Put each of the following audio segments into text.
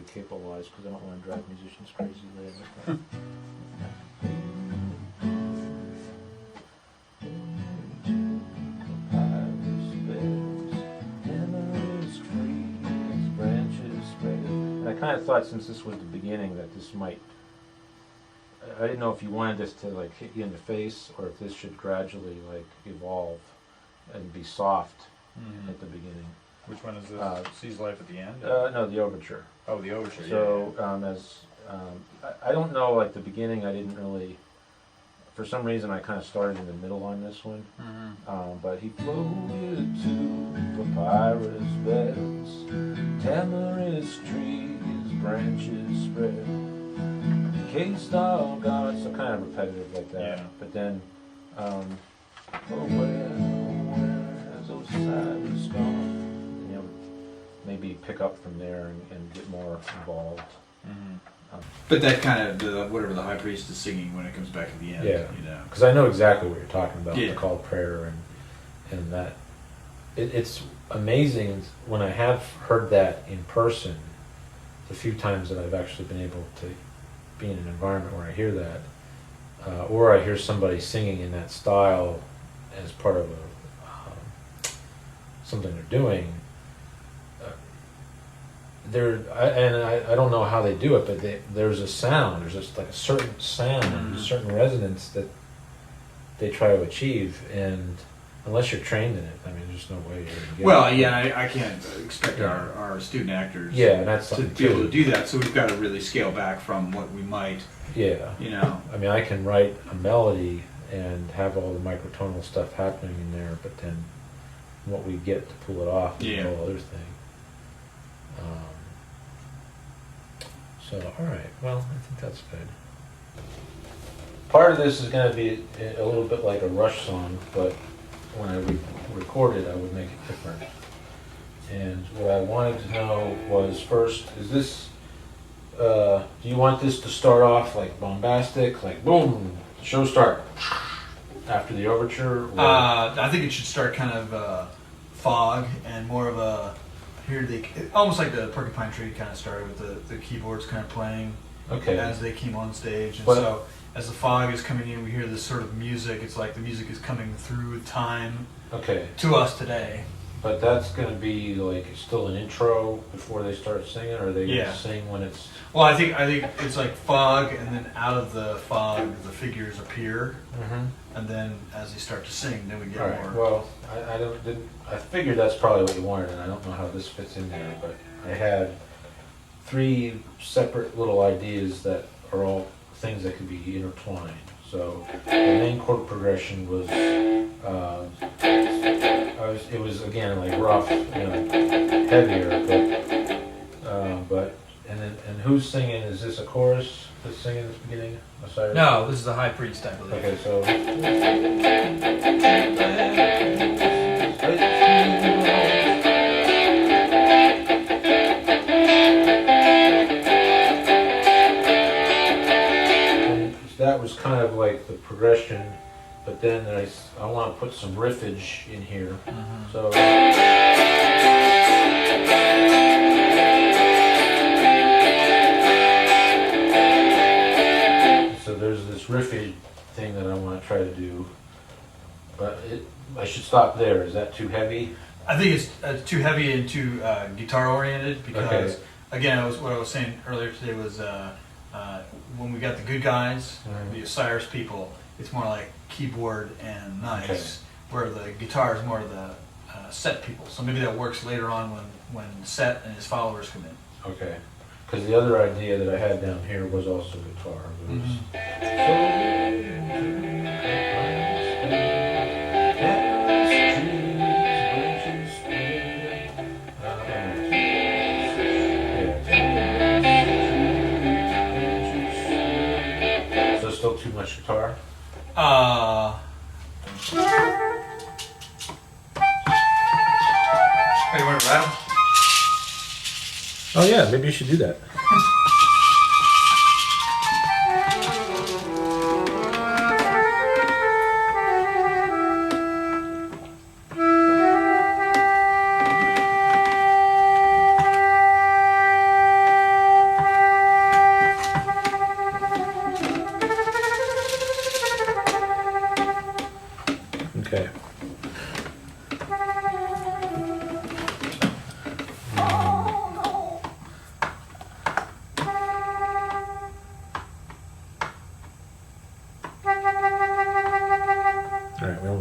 you capo-wise because I don't want to drive musicians crazy later. I kind of thought since this was the beginning that this might, I didn't know if you wanted this to like hit you in the face or if this should gradually like evolve and be soft at the beginning. Which one is this? Sees Life at the End? No, the overture. Oh, the overture, So I don't know, like the beginning I didn't really, for some reason I kind of started in the middle on this one. But he floated to papyrus beds, tamarisk trees, branches spread, encased all gods, so kind of repetitive like that. Yeah. But then, where has Osiris gone? And, maybe pick up from there and get more involved. But that kind of, whatever the high priest is singing when it comes back at the end, Yeah. you know. Because I know exactly what you're talking about, Yeah. the call to prayer and that. It's amazing when I have heard that in person, the few times that I've actually been able to be in an environment where I hear that, or I hear somebody singing in that style as part of something they're doing. I don't know how they do it, but there's a sound. There's just like a certain sound, a certain resonance that they try to achieve, and unless you're trained in it, I mean, there's no way you're going to get Well, it. yeah, I can't expect our student actors Yeah, that's to something be able too. to do that, so we've got to really scale back from what we might, Yeah. you know. I mean, I can write a melody and have all the microtonal stuff happening in there, but then what we get to pull it off is a whole other thing. So, all right. Well, I think that's good. Part of this is going to be a little bit like a Rush song, but when I record it, I would make it different. And what I wanted to know was, first, is this, do you want this to start off like bombastic, like boom, show start after the overture? Or? I think it should start kind of fog and more of a, almost like the Porcupine Tree kind of started with the keyboards kind of playing as they came on stage. And so as the fog is coming in, we hear this sort of music. It's like the music is coming through time to us today. But that's going to be like still an intro before they start singing, or are they going to sing when it's... Well, I think it's like fog, and then out of the fog, the figures appear, and then as they start to sing, then we get more. Well, I figured that's probably what you wanted, and I don't know how this fits in there, but I had 3 separate little ideas that are all things that could be intertwined. So the main chord progression was, it was again like rough, heavier, but and who's singing? Is this a chorus that's singing at the beginning? Osiris? No, this is the high priest, I believe. Okay, so. That was kind of like the progression, but then I want to put some riffage in here. So there's this riffage thing that I want to try to do, but I should stop there. Is that too heavy? I think it's too heavy and too guitar oriented because again, what I was saying earlier today was when we got the good guys, the Osiris people, it's more like keyboard and nice, where the guitar is more of the set people. So maybe that works later on when Set and his followers come in. Okay. Because the other idea that I had down here was also guitar. So still too much guitar? Hey, you want to rattle? Oh yeah, maybe you should do that.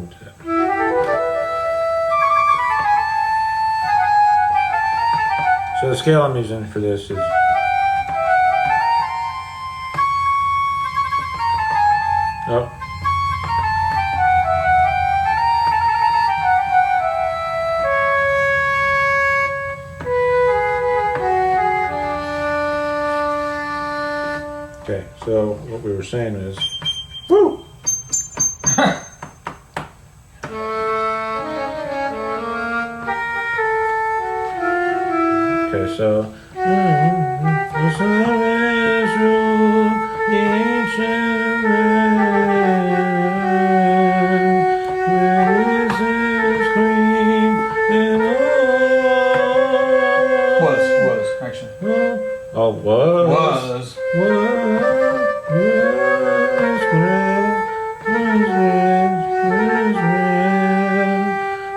boom tap. So the scale I'm using for this is oh. Okay, so what we were saying is, woo! Okay, so Osiris Rules, the ancient land, Mrs. Queen, and Was actually. all was grand,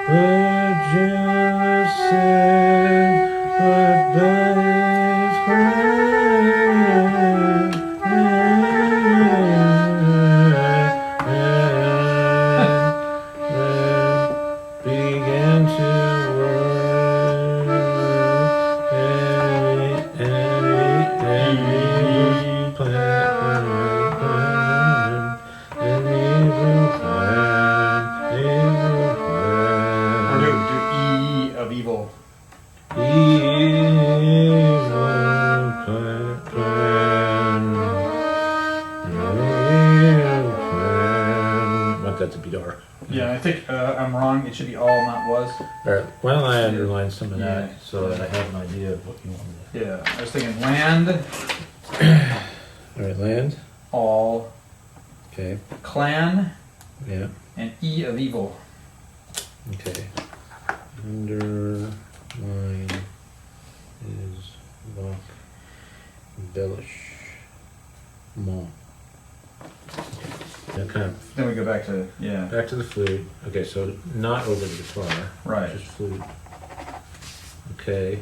but jealous said, but that is grand, and began to work, Or do E of evil. Want that to be dark. Yeah, I think I'm wrong. It should be all, not was. Alright, why don't I underline some of that Yeah. so that I have an idea of what you want me Yeah, I was thinking land, to. Alright, land. all, Okay, clan, yeah, and E of evil. okay. Underline is rock bellish mall. Okay. Kind of Then we go back to, yeah, back to the flute. Okay, so not over the guitar. right. Just flute. Okay.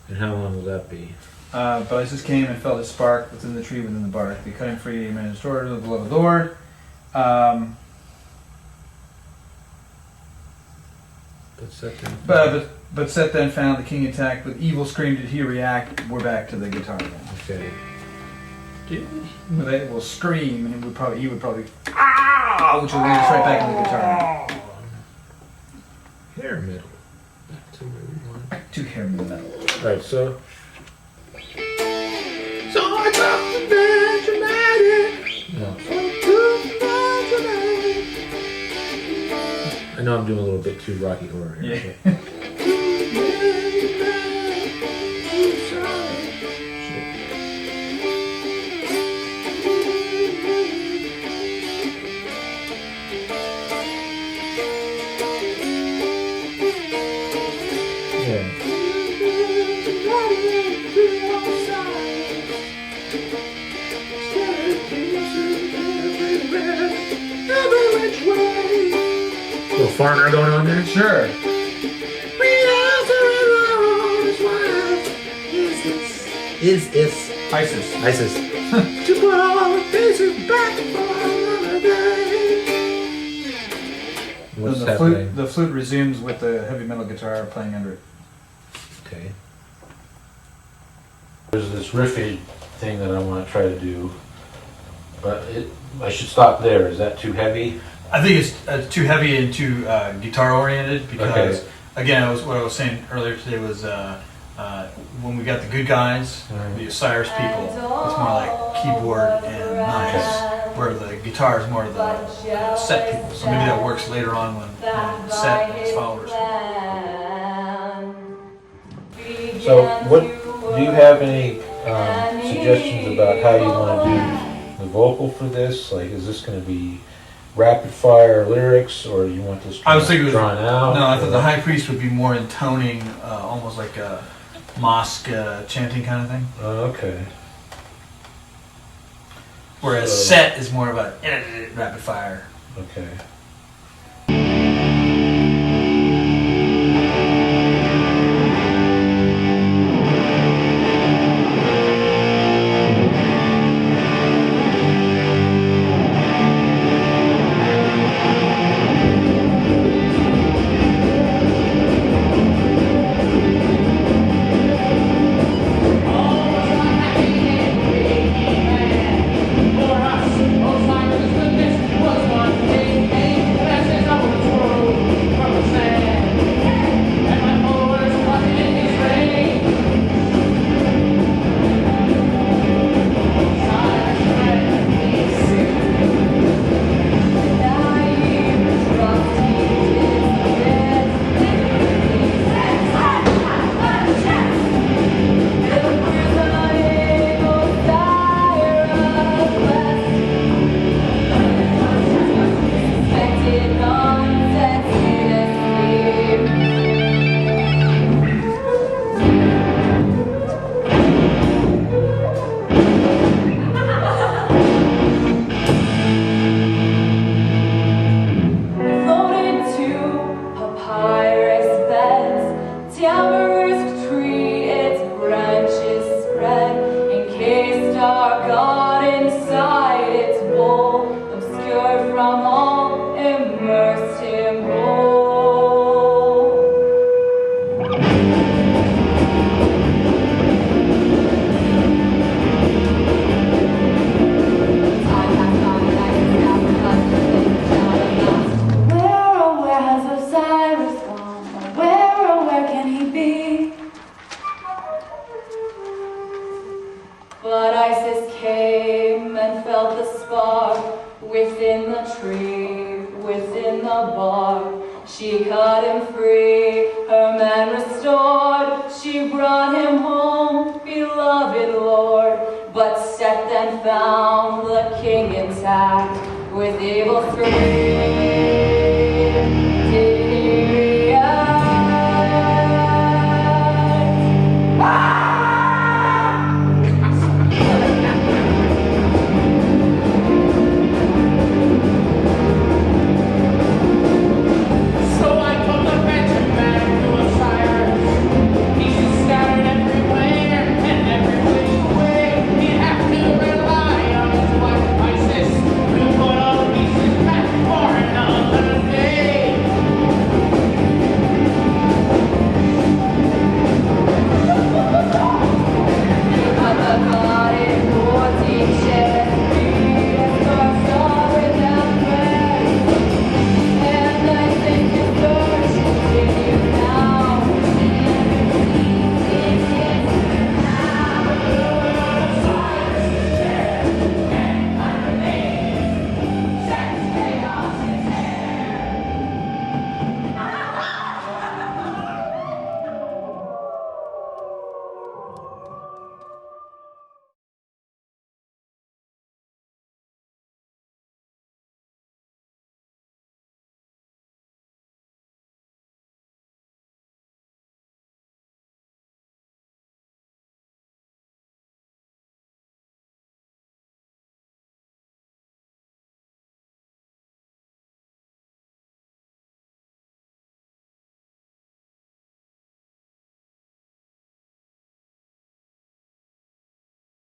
And how long will that be? But Isis came and felt a spark within the tree, within the bark. They cut him free, amen, and restored to the beloved Lord. But set them. But Seth then found the king attacked with evil scream. Did he react? We're back to the guitar again. Okay. But they will scream, and he would probably ah, which will lead us right back into the guitar. Hair metal. Back to where we want. Back to hair metal. Alright, so. Swords of the Benjamin. No. I know I'm doing a little bit too Rocky Horror here. Yeah. Little farmer going on there? Sure. Is this Isis. ISIS? To put all the pieces back for another day. What's the happening? the flute resumes with the heavy metal guitar playing under it. Okay. There's this riffy thing that I want to try to do, but I should stop there. Is that too heavy? I think it's too heavy and too guitar oriented because, Okay. again, what I was saying earlier today was when we got the good guys, the Osiris people, it's more like keyboard and nice, where the guitar is more of the set people. So maybe that works later on when Set and his followers. So, what do you have any suggestions about how you want to do the vocal for this? Like, is this going to be rapid fire lyrics, or you want this I was thinking drawn out? No, I thought the high priest would be more intoning, almost like a mosque chanting kind of thing. Okay. Whereas So- Set is more of a rapid fire. Okay. But Isis came and felt the spark within the tree, within the bark. She cut him free, her man restored. She brought him home, beloved Lord. But Set then found the king intact with evil scream.